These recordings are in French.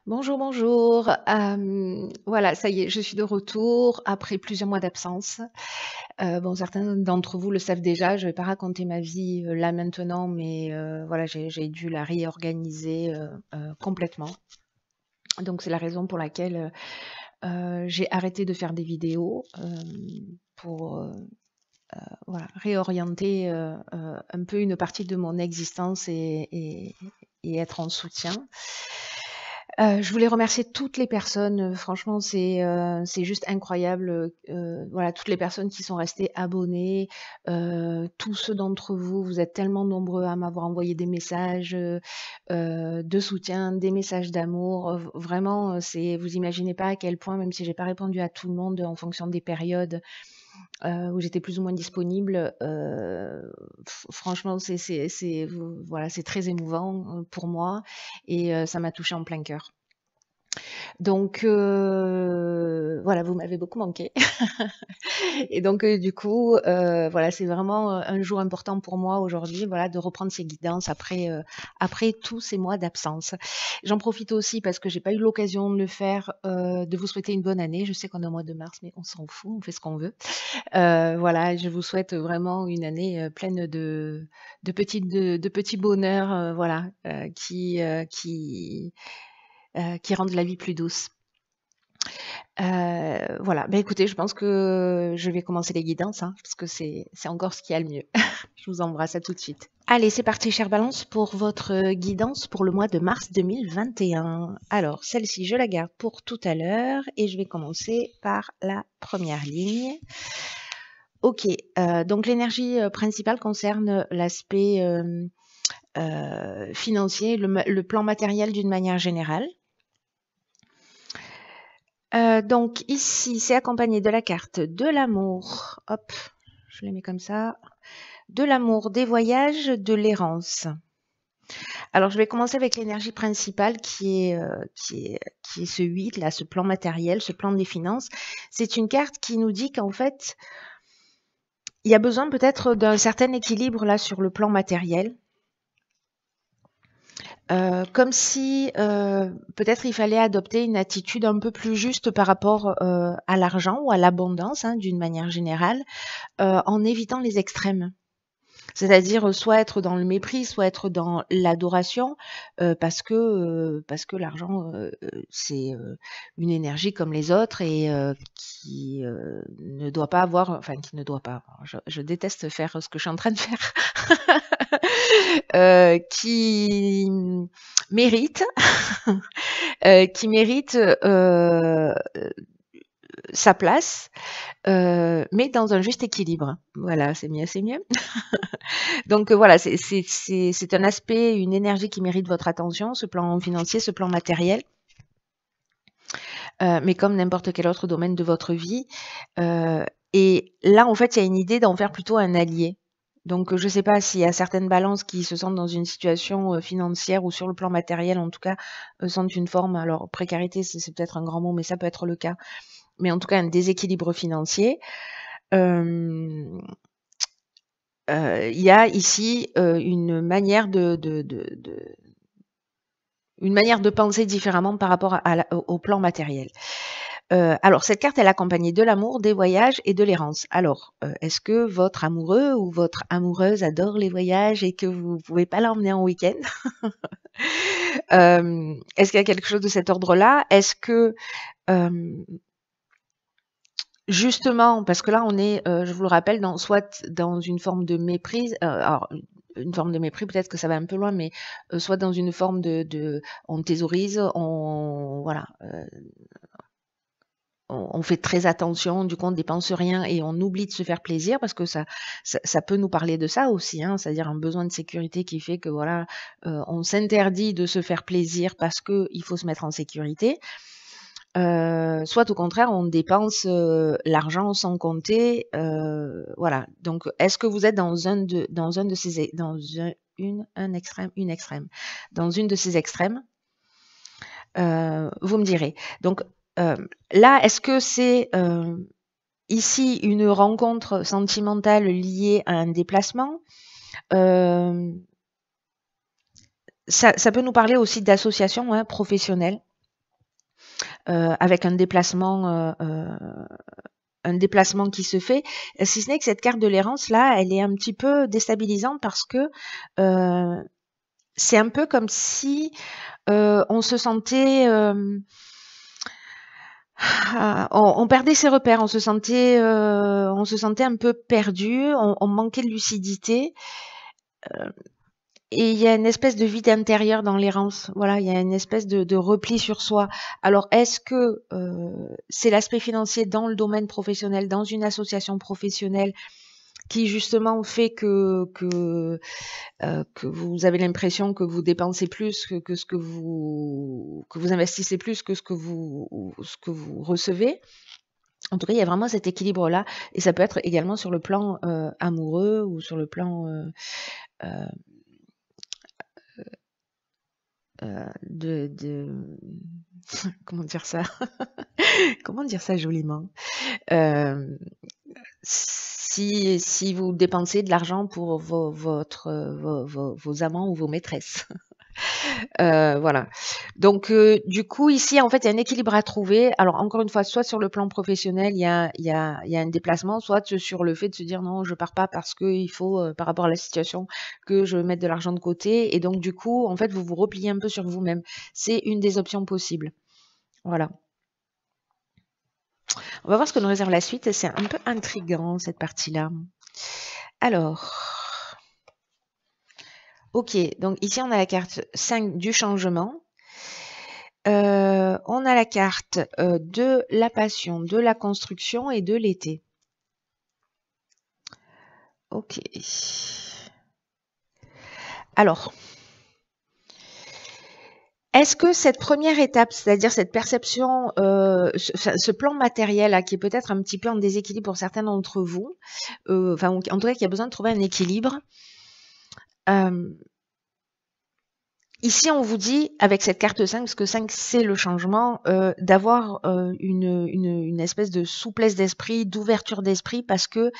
Bonjour, bonjour. Voilà, ça y est, je suis de retour après plusieurs mois d'absence. Bon, certains d'entre vous le savent déjà, je vais pas raconter ma vie, là maintenant, mais voilà, j'ai dû la réorganiser, complètement. Donc c'est la raison pour laquelle, j'ai arrêté de faire des vidéos, pour, voilà, réorienter, un peu une partie de mon existence et être en soutien. Je voulais remercier toutes les personnes, franchement c'est juste incroyable, voilà, toutes les personnes qui sont restées abonnées, tous ceux d'entre vous, vous êtes tellement nombreux à m'avoir envoyé des messages, de soutien, des messages d'amour, vraiment, c'est vous imaginez pas à quel point, même si j'ai pas répondu à tout le monde en fonction des périodes, où j'étais plus ou moins disponible, franchement voilà, c'est très émouvant, pour moi et ça m'a touchée en plein cœur. Donc voilà, vous m'avez beaucoup manqué et donc du coup, voilà, c'est vraiment, un jour important pour moi aujourd'hui, voilà, de reprendre ces guidances après tous ces mois d'absence. J'en profite aussi parce que j'ai pas eu l'occasion de le faire, de vous souhaiter une bonne année. Je sais qu'on est au mois de mars, mais on s'en fout, on fait ce qu'on veut. Voilà, je vous souhaite vraiment une année, pleine de petits bonheurs, voilà, qui rendent la vie plus douce. Voilà, bah, écoutez, je pense que je vais commencer les guidances, hein, parce que c'est encore ce qu'il y a le mieux. Je vous embrasse, à tout de suite. Allez, c'est parti, chère Balance, pour votre guidance pour le mois de mars 2021. Alors, celle-ci, je la garde pour tout à l'heure et je vais commencer par la première ligne. Ok, donc l'énergie principale concerne l'aspect financier, le plan matériel d'une manière générale. Donc ici, c'est accompagné de la carte de l'amour. Hop, je les mets comme ça. De l'amour, des voyages, de l'errance. Alors, je vais commencer avec l'énergie principale qui est ce 8, là, ce plan matériel, ce plan des finances. C'est une carte qui nous dit qu'en fait, il y a besoin peut-être d'un certain équilibre là sur le plan matériel. Comme si peut-être il fallait adopter une attitude un peu plus juste par rapport à l'argent ou à l'abondance, hein, d'une manière générale, en évitant les extrêmes. C'est-à-dire soit être dans le mépris, soit être dans l'adoration, parce que l'argent, c'est une énergie comme les autres et qui ne doit pas avoir, enfin qui ne doit pas. Je déteste faire ce que je suis en train de faire, qui mérite, qui mérite sa place, mais dans un juste équilibre. Voilà, c'est mieux, c'est mieux. Donc voilà, c'est un aspect, une énergie qui mérite votre attention, ce plan financier, ce plan matériel. Mais comme n'importe quel autre domaine de votre vie. Et là, en fait, il y a une idée d'en faire plutôt un allié. Donc, je ne sais pas s'il y a certaines balances qui se sentent dans une situation financière ou sur le plan matériel, en tout cas, sentent une forme, alors précarité, c'est peut-être un grand mot, mais ça peut être le cas. Mais en tout cas, un déséquilibre financier. Il y a ici une manière une manière de penser différemment par rapport au plan matériel. Alors, cette carte, elle est accompagnée de l'amour, des voyages et de l'errance. Alors, est-ce que votre amoureux ou votre amoureuse adore les voyages et que vous ne pouvez pas l'emmener en week-end? Est-ce qu'il y a quelque chose de cet ordre-là? Est-ce que, justement, parce que là, on est, je vous le rappelle, soit dans une forme de méprise, alors une forme de mépris, peut-être que ça va un peu loin, mais soit dans une forme on thésaurise, voilà, on fait très attention, du coup on ne dépense rien et on oublie de se faire plaisir parce que ça peut nous parler de ça aussi, hein, c'est-à-dire un besoin de sécurité qui fait que voilà, on s'interdit de se faire plaisir parce qu'il faut se mettre en sécurité. Soit au contraire, on dépense l'argent sans compter, voilà. Donc, est-ce que vous êtes dans un de ces un extrême, une extrême, dans une de ces extrêmes? Vous me direz. Donc là, est-ce que c'est ici une rencontre sentimentale liée à un déplacement? Ça peut nous parler aussi d'association, hein, professionnelle. avec un déplacement qui se fait, si ce n'est que cette carte de l'errance là, elle est un petit peu déstabilisante parce que c'est un peu comme si on se sentait on perdait ses repères, on se sentait un peu perdu, on manquait de lucidité. Et il y a une espèce de vide intérieur dans l'errance. Voilà, il y a une espèce de repli sur soi. Alors, est-ce que c'est l'aspect financier dans le domaine professionnel, dans une association professionnelle, qui justement fait que vous avez l'impression que vous dépensez plus que ce que vous investissez plus que ce que vous recevez? En tout cas, il y a vraiment cet équilibre-là, et ça peut être également sur le plan amoureux ou sur le plan de comment dire ça? Comment dire ça joliment? Si vous dépensez de l'argent pour vos amants ou vos maîtresses. Voilà. Donc du coup ici en fait il y a un équilibre à trouver. Alors encore une fois, soit sur le plan professionnel il y a un déplacement, soit sur le fait de se dire non je pars pas parce que il faut par rapport à la situation que je mette de l'argent de côté, et donc du coup en fait vous vous repliez un peu sur vous-même. C'est une des options possibles. Voilà. On va voir ce que nous réserve la suite. C'est un peu intriguant cette partie-là. Alors, ok, donc ici on a la carte 5 du changement. On a la carte de la passion, de la construction et de l'été. Ok. Alors, est-ce que cette première étape, c'est-à-dire cette perception, ce plan matériel là, qui est peut-être un petit peu en déséquilibre pour certains d'entre vous, enfin en tout cas qui a besoin de trouver un équilibre, ici, on vous dit, avec cette carte 5, parce que 5, c'est le changement, d'avoir une espèce de souplesse d'esprit, d'ouverture d'esprit, parce que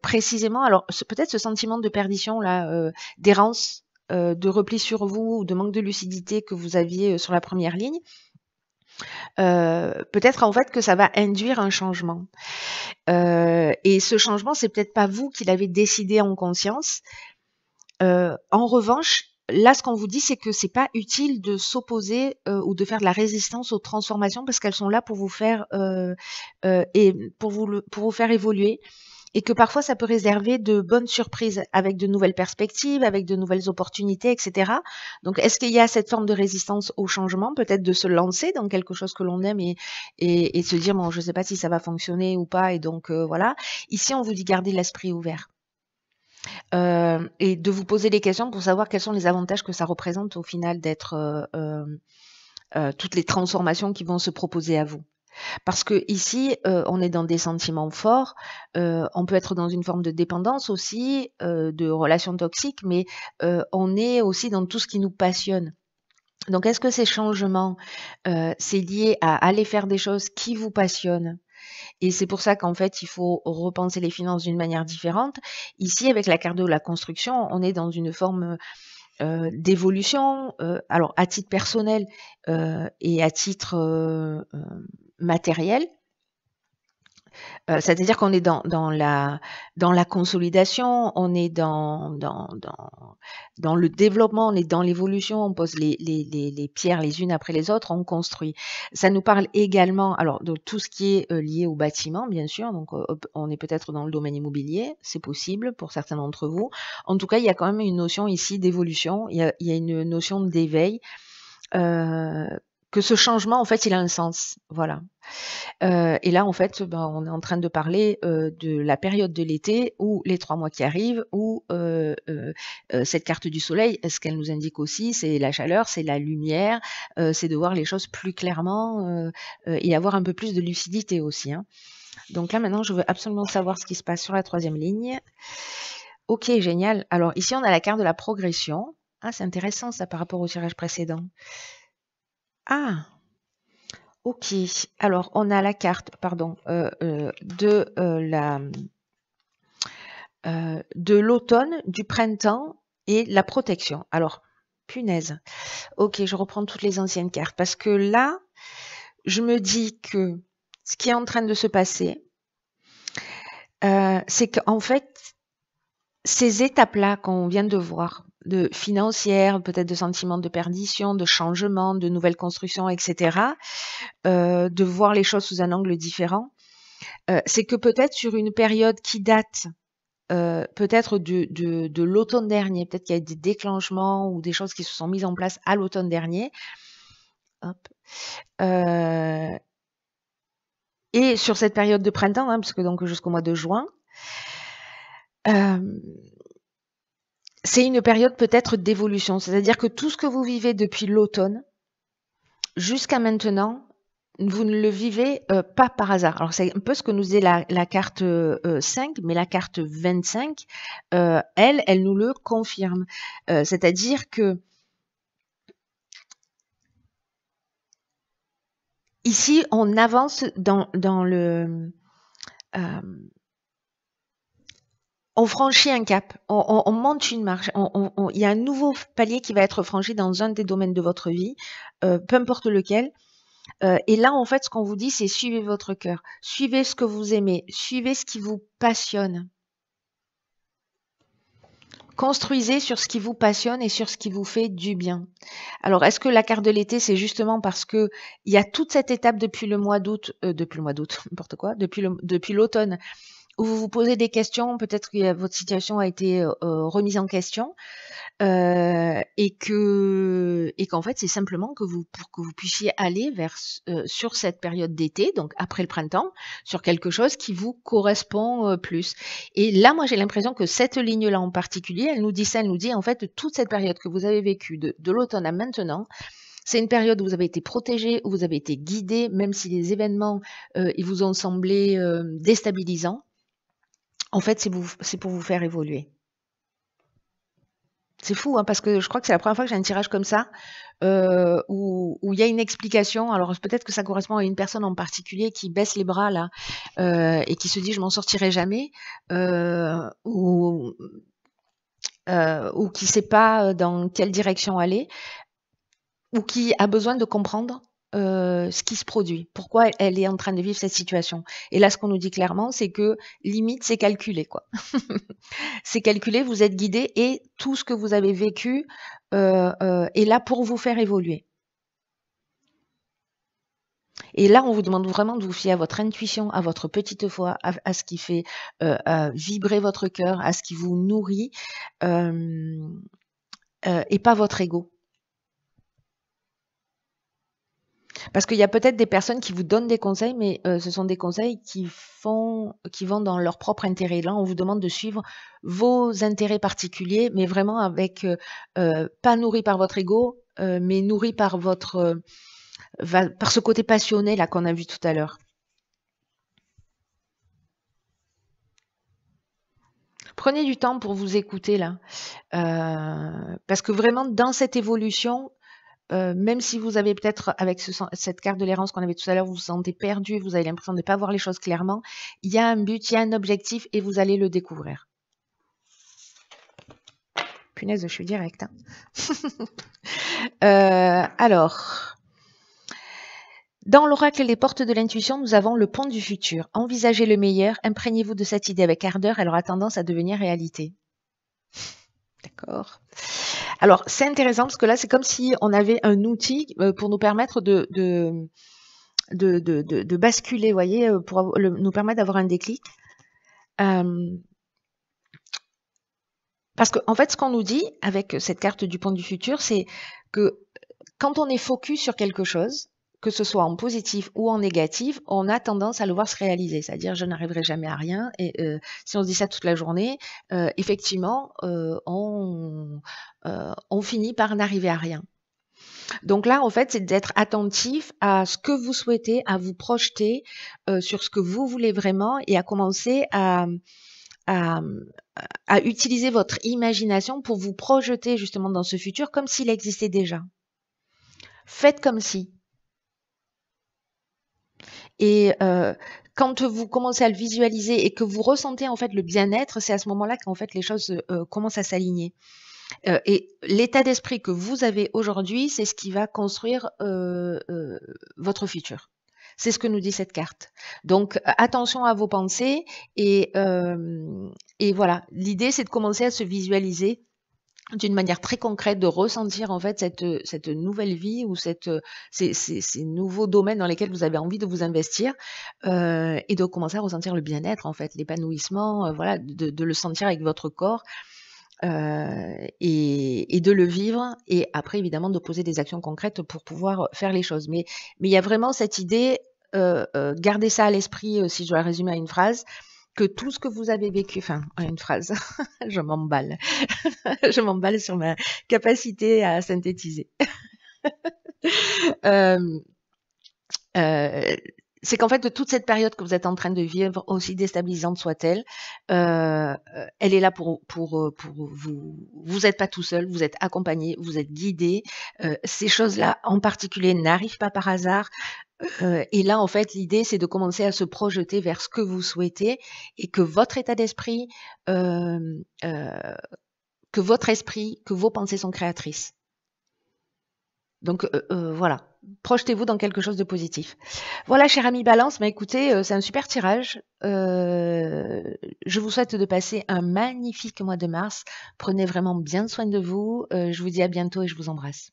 précisément, alors peut-être ce sentiment de perdition, là, d'errance, de repli sur vous, ou de manque de lucidité que vous aviez sur la première ligne, peut-être en fait que ça va induire un changement. Et ce changement, c'est peut-être pas vous qui l'avez décidé en conscience. En revanche, là, ce qu'on vous dit, c'est que c'est pas utile de s'opposer ou de faire de la résistance aux transformations, parce qu'elles sont là pour vous faire et pour vous faire évoluer, et que parfois ça peut réserver de bonnes surprises avec de nouvelles perspectives, avec de nouvelles opportunités, etc. Donc, est-ce qu'il y a cette forme de résistance au changement, peut-être de se lancer dans quelque chose que l'on aime et se dire bon, je sais pas si ça va fonctionner ou pas, et donc voilà. Ici, on vous dit garder l'esprit ouvert. Et de vous poser des questions pour savoir quels sont les avantages que ça représente au final d'être toutes les transformations qui vont se proposer à vous. Parce que ici, on est dans des sentiments forts, on peut être dans une forme de dépendance aussi, de relations toxiques, mais on est aussi dans tout ce qui nous passionne. Donc, est-ce que ces changements, c'est lié à aller faire des choses qui vous passionnent? Et c'est pour ça qu'en fait, il faut repenser les finances d'une manière différente. Ici, avec la carte de la construction, on est dans une forme d'évolution. Alors, à titre personnel et à titre matériel. C'est-à-dire qu'on est dans la consolidation, on est dans le développement, on est dans l'évolution, on pose les pierres les unes après les autres, on construit. Ça nous parle également alors de tout ce qui est lié au bâtiment, bien sûr. Donc on est peut-être dans le domaine immobilier, c'est possible pour certains d'entre vous. En tout cas, il y a quand même une notion ici d'évolution, il y a une notion d'éveil, que ce changement, en fait, il a un sens. Voilà. Et là, en fait, on est en train de parler de la période de l'été, ou les 3 mois qui arrivent, où cette carte du soleil, ce qu'elle nous indique aussi, c'est la chaleur, c'est la lumière, c'est de voir les choses plus clairement et avoir un peu plus de lucidité aussi. Hein. Donc là, maintenant, je veux absolument savoir ce qui se passe sur la 3e ligne. Ok, génial. Alors ici, on a la carte de la progression. Ah, c'est intéressant ça par rapport au tirage précédent. Ah, ok. Alors, on a la carte, pardon, de l'automne, du printemps et la protection. Alors, punaise. Ok, je reprends toutes les anciennes cartes parce que là, je me dis que ce qui est en train de se passer, c'est qu'en fait, ces étapes-là qu'on vient de voir, de financières, peut-être de sentiments de perdition, de changement, de nouvelles constructions, etc., de voir les choses sous un angle différent, c'est que peut-être sur une période qui date peut-être de l'automne dernier, peut-être qu'il y a des déclenchements ou des choses qui se sont mises en place à l'automne dernier. Hop. Et sur cette période de printemps, hein, parce que donc jusqu'au mois de juin, c'est une période peut-être d'évolution. C'est-à-dire que tout ce que vous vivez depuis l'automne jusqu'à maintenant, vous ne le vivez pas par hasard. Alors c'est un peu ce que nous disait la carte 5, mais la carte 25, elle nous le confirme. C'est-à-dire que ici, on avance dans le... on franchit un cap, on monte une marche, il y a un nouveau palier qui va être franchi dans un des domaines de votre vie, peu importe lequel. Et là, en fait, ce qu'on vous dit, c'est suivez votre cœur, suivez ce que vous aimez, suivez ce qui vous passionne. Construisez sur ce qui vous passionne et sur ce qui vous fait du bien. Alors, est-ce que la carte de l'été, c'est justement parce que il y a toute cette étape depuis le mois d'août, n'importe quoi, depuis l'automne, où vous vous posez des questions, peut-être que votre situation a été remise en question, et qu'en fait c'est simplement pour que vous puissiez aller sur cette période d'été, donc après le printemps, sur quelque chose qui vous correspond plus. Et là, moi j'ai l'impression que cette ligne-là en particulier, elle nous dit en fait toute cette période que vous avez vécue de l'automne à maintenant. C'est une période où vous avez été protégé, où vous avez été guidé, même si les événements ils vous ont semblé déstabilisants. En fait, c'est pour vous faire évoluer. C'est fou, hein, parce que je crois que c'est la première fois que j'ai un tirage comme ça, où il y a une explication. Alors peut-être que ça correspond à une personne en particulier qui baisse les bras là, et qui se dit je m'en sortirai jamais, ou qui sait pas dans quelle direction aller, ou qui a besoin de comprendre ce qui se produit, pourquoi elle est en train de vivre cette situation. Et là, ce qu'on nous dit clairement, c'est que limite, c'est calculé, quoi. C'est calculé, vous êtes guidé et tout ce que vous avez vécu est là pour vous faire évoluer. Et là, on vous demande vraiment de vous fier à votre intuition, à votre petite foi, à ce qui fait vibrer votre cœur, à ce qui vous nourrit, et pas votre ego. Parce qu'il y a peut-être des personnes qui vous donnent des conseils, mais ce sont des conseils qui vont dans leur propre intérêt. Là, on vous demande de suivre vos intérêts particuliers, mais vraiment avec pas nourri par votre ego, mais nourri par par ce côté passionné là qu'on a vu tout à l'heure. Prenez du temps pour vous écouter là, parce que vraiment dans cette évolution, même si vous avez peut-être, avec cette carte de l'errance qu'on avait tout à l'heure, vous vous sentez perdu, vous avez l'impression de ne pas voir les choses clairement, il y a un but, il y a un objectif et vous allez le découvrir. Punaise, je suis directe. Hein. Alors, dans l'oracle Les Portes de l'intuition, nous avons le pont du futur. Envisagez le meilleur, imprégnez-vous de cette idée avec ardeur, elle aura tendance à devenir réalité. D'accord. Alors, c'est intéressant parce que là, c'est comme si on avait un outil pour nous permettre de basculer, vous voyez, pour nous permettre d'avoir un déclic. Parce qu'en fait, ce qu'on nous dit avec cette carte du pont du futur, c'est que quand on est focus sur quelque chose, que ce soit en positif ou en négatif, on a tendance à le voir se réaliser. C'est-à-dire, je n'arriverai jamais à rien. Et si on se dit ça toute la journée, effectivement, on finit par n'arriver à rien. Donc là, en fait, c'est d'être attentif à ce que vous souhaitez, à vous projeter sur ce que vous voulez vraiment et à commencer à utiliser votre imagination pour vous projeter justement dans ce futur comme s'il existait déjà. Faites comme si. Et quand vous commencez à le visualiser et que vous ressentez en fait le bien-être, c'est à ce moment-là qu'en fait les choses commencent à s'aligner. Et l'état d'esprit que vous avez aujourd'hui, c'est ce qui va construire, votre futur. C'est ce que nous dit cette carte. Donc, attention à vos pensées et voilà. L'idée, c'est de commencer à se visualiser d'une manière très concrète, de ressentir en fait cette nouvelle vie ou ces nouveaux domaines dans lesquels vous avez envie de vous investir, et de commencer à ressentir le bien-être en fait, l'épanouissement, voilà, de le sentir avec votre corps, et de le vivre et après évidemment de poser des actions concrètes pour pouvoir faire les choses. Mais il y a vraiment cette idée, gardez ça à l'esprit, si je dois résumer à une phrase, que tout ce que vous avez vécu, enfin à une phrase, je m'emballe, je m'emballe sur ma capacité à synthétiser. Euh, euh, c'est qu'en fait, de toute cette période que vous êtes en train de vivre, aussi déstabilisante soit-elle, elle est là pour vous. Vous n'êtes pas tout seul, vous êtes accompagné, vous êtes guidé. Ces choses-là, en particulier, n'arrivent pas par hasard. Et là, en fait, l'idée, c'est de commencer à se projeter vers ce que vous souhaitez et que votre état d'esprit, euh, euh, que votre esprit, que vos pensées sont créatrices. Donc voilà, projetez-vous dans quelque chose de positif. Voilà, cher ami Balance, bah, écoutez, c'est un super tirage. Je vous souhaite de passer un magnifique mois de mars. Prenez vraiment bien soin de vous. Je vous dis à bientôt et je vous embrasse.